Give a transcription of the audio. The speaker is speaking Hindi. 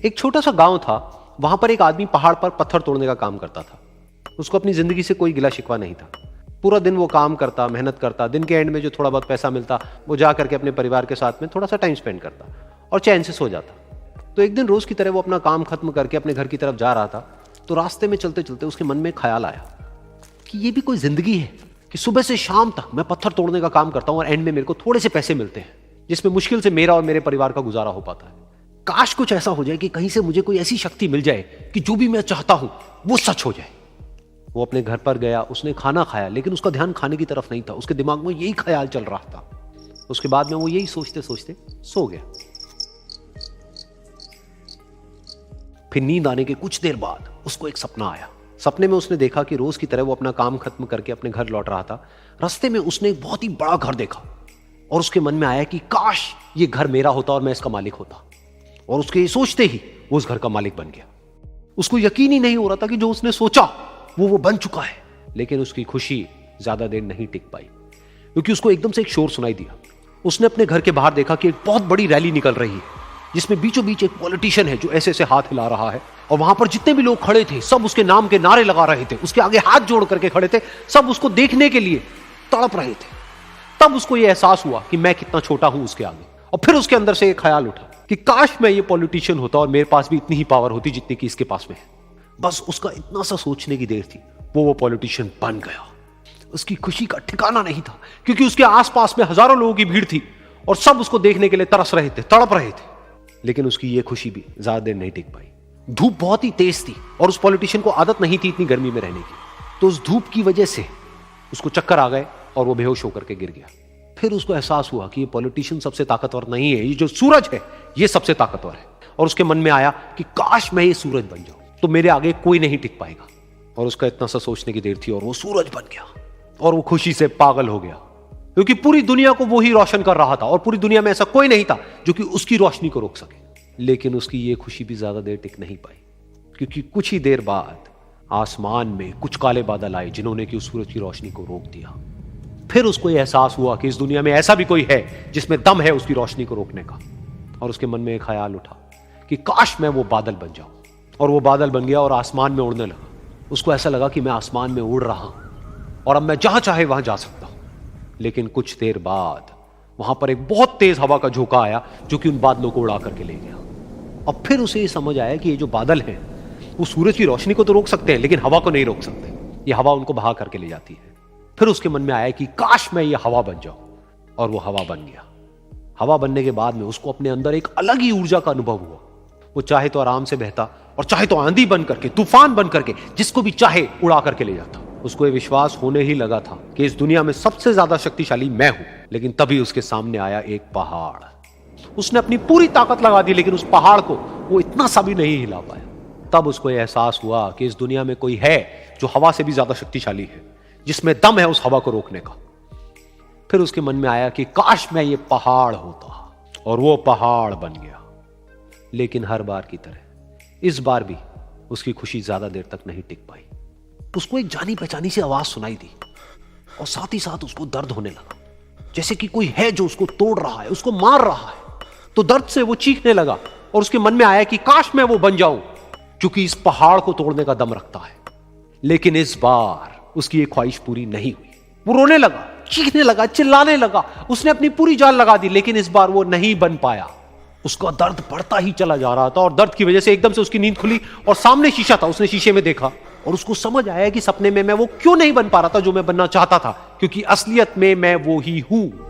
एक छोटा सा गांव था, वहां पर एक आदमी पहाड़ पर पत्थर तोड़ने का काम करता था। उसको अपनी जिंदगी से कोई गिला शिकवा नहीं था। पूरा दिन वो काम करता, मेहनत करता, दिन के एंड में जो थोड़ा बहुत पैसा मिलता वो जा करके अपने परिवार के साथ में थोड़ा सा टाइम स्पेंड करता और चैन से सो जाता। तो एक दिन रोज की तरह वो अपना काम खत्म करके अपने घर की तरफ जा रहा था, तो रास्ते में चलते चलते उसके मन में ख्याल आया कि ये भी कोई जिंदगी है कि सुबह से शाम तक मैं पत्थर तोड़ने का काम करता हूं और एंड में मेरे को थोड़े से पैसे मिलते हैं, जिसमें मुश्किल से मेरा और मेरे परिवार का गुजारा हो पाता है। काश कुछ ऐसा हो जाए कि कहीं से मुझे कोई ऐसी शक्ति मिल जाए कि जो भी मैं चाहता हूं वो सच हो जाए। वो अपने घर पर गया, उसने खाना खाया, लेकिन उसका ध्यान खाने की तरफ नहीं था। उसके दिमाग में यही ख्याल चल रहा था। उसके बाद में वो यही सोचते सोचते सो गया। फिर नींद आने के कुछ देर बाद उसको एक सपना आया। सपने में उसने देखा कि रोज की तरह वो अपना काम खत्म करके अपने घर लौट रहा था। रास्ते में उसने एक बहुत ही बड़ा घर देखा और उसके मन में आया कि काश ये घर मेरा होता और मैं इसका मालिक होता। और उसके सोचते ही वो उस घर का मालिक बन गया। उसको यकीन ही नहीं हो रहा था कि जो उसने सोचा वो बन चुका है। लेकिन उसकी खुशी ज्यादा देर नहीं टिक पाई, क्योंकि उसको एकदम से एक शोर सुनाई दिया। उसने अपने घर के बाहर देखा कि एक बहुत बड़ी रैली निकल रही है, जिसमें बीचों बीच एक पॉलिटिशियन है जो ऐसे ऐसे हाथ हिला रहा है। और वहां पर जितने भी लोग खड़े थे सब उसके नाम के नारे लगा रहे थे, उसके आगे हाथ जोड़ करके खड़े थे, सब उसको देखने के लिए तड़प रहे थे। तब उसको यह एहसास हुआ कि मैं कितना छोटा हूं उसके आगे। और फिर उसके अंदर से एक ख्याल उठा कि काश मैं ये पॉलिटिशियन होता और मेरे पास भी इतनी ही पावर होती जितनी कि इसके पास में है। बस उसका इतना सा सोचने की देर थी, वो पॉलिटिशियन बन गया। उसकी खुशी का ठिकाना नहीं था, क्योंकि उसके आसपास में हजारों लोगों की भीड़ थी और सब उसको देखने के लिए तरस रहे थे, तड़प रहे थे। लेकिन उसकी ये खुशी भी ज्यादा देर नहीं टिक पाई। धूप बहुत ही तेज थी और उस पॉलिटिशियन को आदत नहीं थी इतनी गर्मी में रहने की। तो उस धूप की वजह से उसको चक्कर आ गए और वो बेहोश होकर के गिर गया। फिर उसको एहसास हुआ कि ये पॉलिटिशियन सबसे ताकतवर नहीं है, ये जो सूरज है ये सबसे ताकतवर है। और उसके मन में आया कि काश मैं ये सूरज बन जाऊं तो मेरे आगे कोई नहीं टिक पाएगा। और उसका इतना सा सोचने की देर थी और वो सूरज बन गया। और वो खुशी से पागल हो गया, क्योंकि पूरी दुनिया को वो ही रोशन कर रहा था और पूरी दुनिया में ऐसा कोई नहीं था जो कि उसकी रोशनी को रोक सके। लेकिन उसकी ये खुशी भी ज्यादा देर टिक नहीं पाई, क्योंकि कुछ ही देर बाद आसमान में कुछ काले बादल आए जिन्होंने कि उस सूरज की रोशनी को रोक दिया। फिर उसको यह एहसास हुआ कि इस दुनिया में ऐसा भी कोई है जिसमें दम है उसकी रोशनी को रोकने का। और उसके मन में एक ख्याल उठा कि काश मैं वो बादल बन जाऊं। और वो बादल बन गया और आसमान में उड़ने लगा। उसको ऐसा लगा कि मैं आसमान में उड़ रहा हूं और अब मैं जहां चाहे वहां जा सकता हूं। लेकिन कुछ देर बाद वहां पर एक बहुत तेज हवा का झोंका आया जो कि उन बादलों को उड़ा करके ले गया। अब फिर उसे ये समझ आया कि ये जो बादल हैं वो सूरज की रोशनी को तो रोक सकते हैं, लेकिन हवा को नहीं रोक सकते। ये हवा उनको बहा करके ले जाती है। फिर उसके मन में आया कि काश मैं ये हवा बन जाऊं। और वो हवा बन गया। हवा बनने के बाद में उसको अपने अंदर एक अलग ही ऊर्जा का अनुभव हुआ। वो चाहे तो आराम से बहता और चाहे तो आंधी बन करके, तूफान बन करके, जिसको भी चाहे उड़ा करके ले जाता। उसको ये विश्वास होने ही लगा था कि इस दुनिया में सबसे ज्यादा शक्तिशाली मैं हूं। लेकिन तभी उसके सामने आया एक पहाड़। उसने अपनी पूरी ताकत लगा दी, लेकिन उस पहाड़ को वो इतना सा भी नहीं हिला पाया। तब उसको यह एहसास हुआ कि इस दुनिया में कोई है जो हवा से भी ज्यादा शक्तिशाली है, जिसमें दम है उस हवा को रोकने का। फिर उसके मन में आया कि काश मैं ये पहाड़ होता। और वो पहाड़ बन गया। लेकिन हर बार की तरह इस बार भी उसकी खुशी ज्यादा देर तक नहीं टिक पाई। उसको एक जानी पहचानी सी आवाज सुनाई दी और साथ ही साथ उसको दर्द होने लगा, जैसे कि कोई है जो उसको तोड़ रहा है, उसको मार रहा है। तो दर्द से वो चीखने लगा और उसके मन में आया कि काश मैं वो बन जाऊं क्योंकि इस पहाड़ को तोड़ने का दम रखता है। लेकिन इस बार उसकी एक ख्वाहिश पूरी नहीं हुई। वो रोने लगा, चीखने लगा, चिल्लाने लगा। उसने अपनी पूरी जान लगा दी, लेकिन इस बार वो नहीं बन पाया। उसका दर्द बढ़ता ही चला जा रहा था और दर्द की वजह से एकदम से उसकी नींद खुली और सामने शीशा था। उसने शीशे में देखा और उसको समझ आया कि सपने में मैं वो क्यों नहीं बन पा रहा था जो मैं बनना चाहता था, क्योंकि असलियत में मैं वो ही हूं।